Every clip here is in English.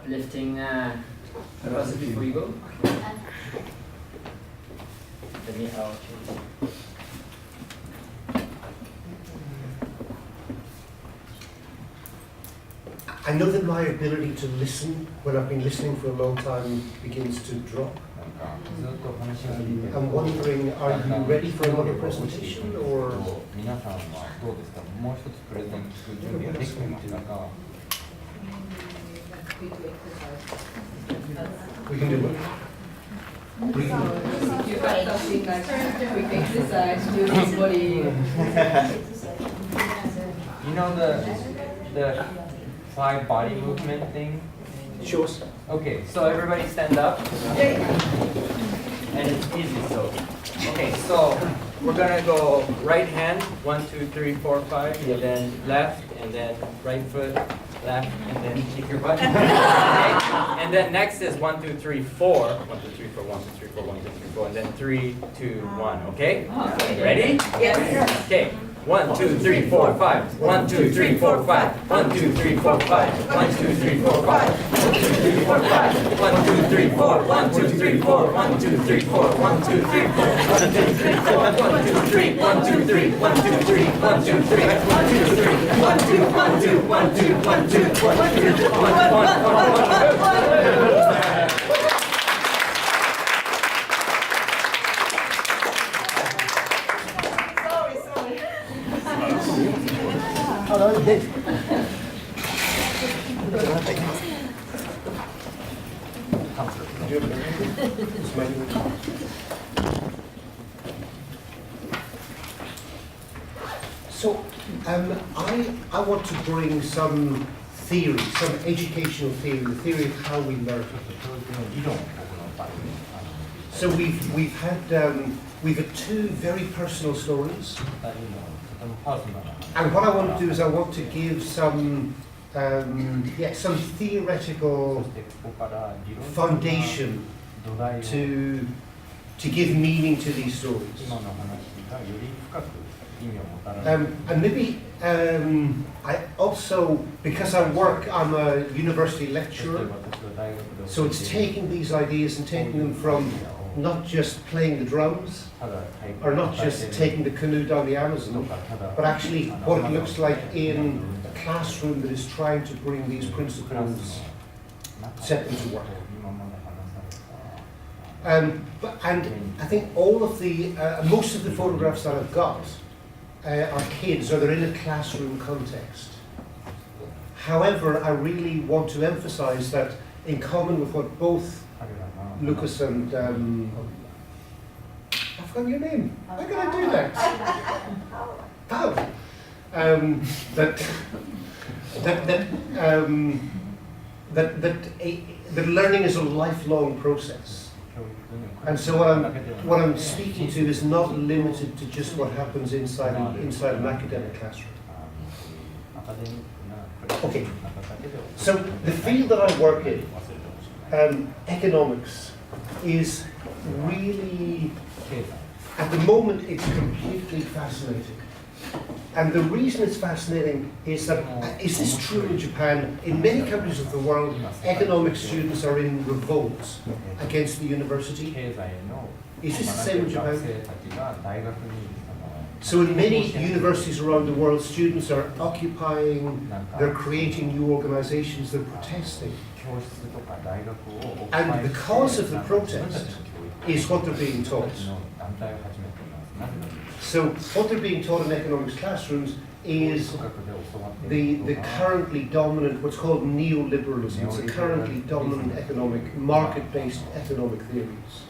uplifting philosophy before you go? Let me out. I know that my ability to listen, when I've been listening for a long time, begins to drop. I'm wondering, are you ready for another presentation, or? We can do what? You got something like quick exercise, do this body. You know the 5 body movement thing? Sure. Okay, so everybody stand up. And it's easy, so. Okay, so we're gonna go right hand, 1, 2, 3, 4, 5, and then left, and then right foot, left, and then kick your butt. Okay? And then next is 1, 2, 3, 4. 1, 2, 3, 4, 1, 2, 3, 4, 1, 2, 3, 4, and then 3, 2, 1, okay? Ready? Yes. Okay. 1, 2, 3, 4, 5. 1, 2, 3, 4, 5. 1, 2, 3, 4, 5. 1, 2, 3, 4, 5. 1, 2, 3, 4, 5. 1, 2, 3, 4. 1, 2, 3, 4. 1, 2, 3, 4. 1, 2, 3, 4. 1, 2, 3, 4. 1, 2, 3. 1, 2, 3. 1, 2, 3. 1, 2, 3. 1, 2, 3. 1, 2, 1, 2, 1, 2, 1, 2, 1, 2, 1, 1. So, I want to bring some theory, some educational theory, the theory of how we learn. So we've had 2 very personal stories, and what I want to do is I want to give some theoretical foundation to give meaning to these stories. And maybe I also, because I'm a university lecturer, so it's taking these ideas and taking them from not just playing the drums, or not just taking the canoe down the Amazon, but actually what it looks like in a classroom that is trying to bring these principles, set them to work. And I think all of most of the photographs that I've got are kids, or they're in a classroom context. However, I really want to emphasize that in common with what both Lucas and I've forgotten your name. How can I do that? Paula. That learning is a lifelong process. And so what I'm speaking to is not limited to just what happens inside an academic classroom. Okay, so the field that I work in, economics, is really, at the moment, it's completely fascinating. And the reason it's fascinating is that, is this true in Japan? In many countries of the world, economics students are in revolt against the university. Is this the same in Japan? So in many universities around the world, students are occupying, they're creating new organizations, they're protesting. And the cause of the protest is what they're being taught. So what they're being taught in economics classrooms is the currently dominant, what's called neoliberalism. It's the currently dominant market-based economic theories.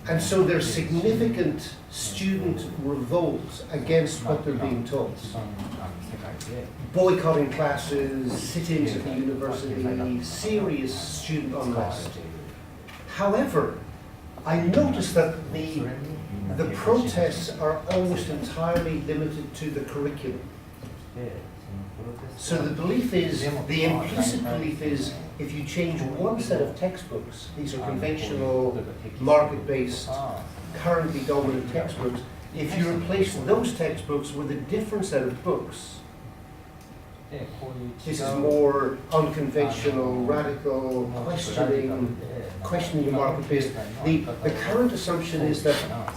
And so there's significant student revolt against what they're being taught. Boycotting classes, sit-ins at the university, serious student unrest. However, I noticed that the protests are almost entirely limited to the curriculum. So the belief is, the implicit belief is, if you change one set of textbooks, these are conventional, market-based, currently dominant textbooks, if you replace those textbooks with a different set of books, This is more unconventional, radical, questioning the marketplace. The current assumption is that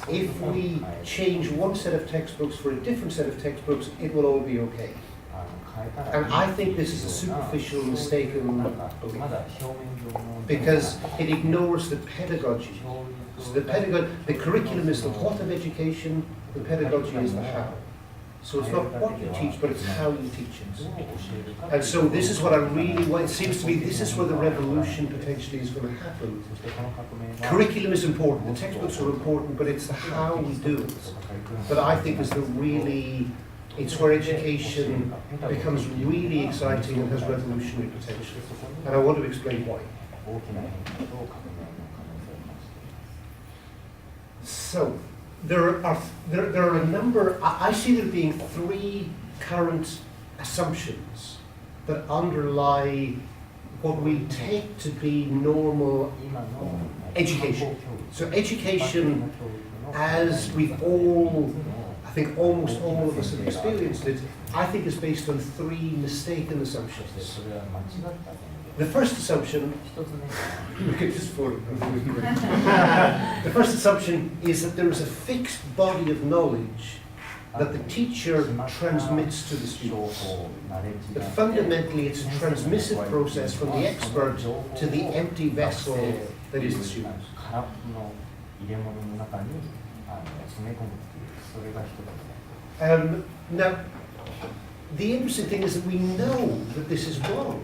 if we change one set of textbooks for a different set of textbooks, it will all be okay. And I think this is a superficial, mistaken belief because it ignores the pedagogy. So the curriculum is the what of education, the pedagogy is the how. So it's not what you teach, but it's how you teach it. And so this is what I really want. It seems to me this is where the revolution potentially is going to happen. Curriculum is important, the textbooks are important, but it's the how we do it that I think is the really, it's where education becomes really exciting and has revolutionary potential. And I want to explain why. So, there are a number, I see there being three current assumptions that underlie what we take to be normal education. So education, as we've all, I think almost all of us have experienced it, I think is based on three mistaken assumptions. The first assumption, look at this photo. The first assumption is that there is a fixed body of knowledge that the teacher transmits to the students. But fundamentally it's a transmissive process from the expert to the empty vessel that is the student. Now, the interesting thing is that we know that this is wrong.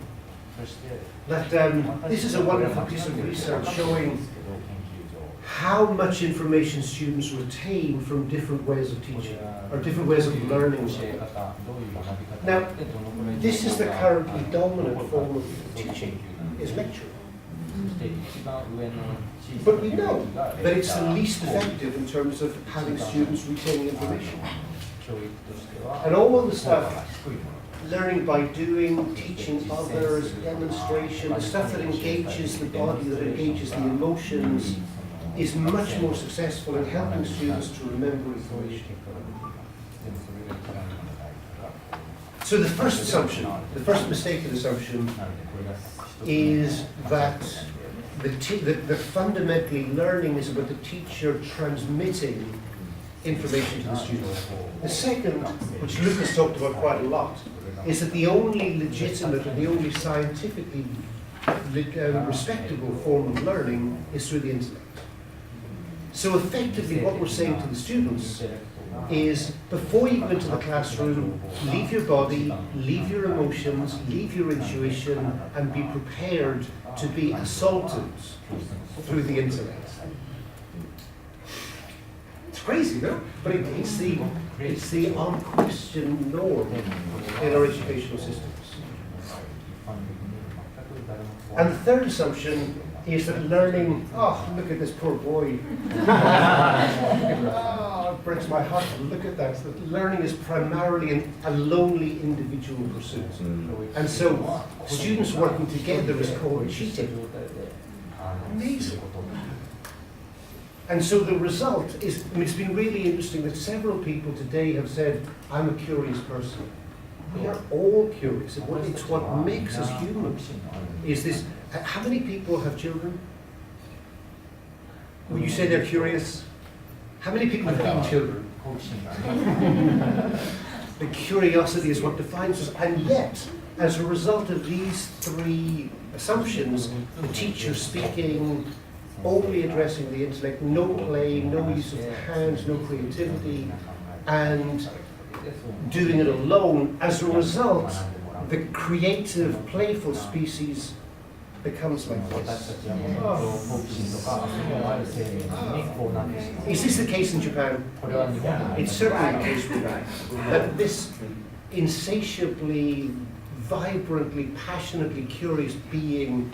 That this is a wonderful piece of research showing how much information students retain from different ways of teaching or different ways of learning. Now, this is the currently dominant form of teaching, is lecturing. But we know that it's the least effective in terms of having students retaining information. And all of the stuff, learning by doing, teaching others, demonstration, the stuff that engages the body, that engages the emotions, is much more successful in helping students to remember information. So the first assumption, the first mistaken assumption, is that that fundamentally learning is about the teacher transmitting information to the student. The second, which Lucas talked about quite a lot, is that the only legitimate and the only scientifically respectable form of learning is through the intellect. So effectively what we're saying to the students is, before you go into the classroom, leave your body, leave your emotions, leave your intuition, and be prepared to be assaulted through the intellect. It's crazy, no? But it's the unquestioned norm in our educational systems. And the third assumption is that learning, oh, look at this poor boy. Oh, it breaks my heart to look at that. That learning is primarily a lonely individual pursuit. And so students working together is called cheating. Amazing. And so the result is, I mean, it's been really interesting that several people today have said, I'm a curious person. We are all curious. It's what makes us human. Is this, how many people have children? When you say they're curious, how many people have children? The curiosity is what defines us. And yet, as a result of these three assumptions, the teacher speaking, only addressing the intellect, no play, no use of the hands, no creativity, and doing it alone, as a result, the creative, playful species becomes like this. Is this the case in Japan? It's certainly the case in Japan. That this insatiably, vibrantly, passionately curious being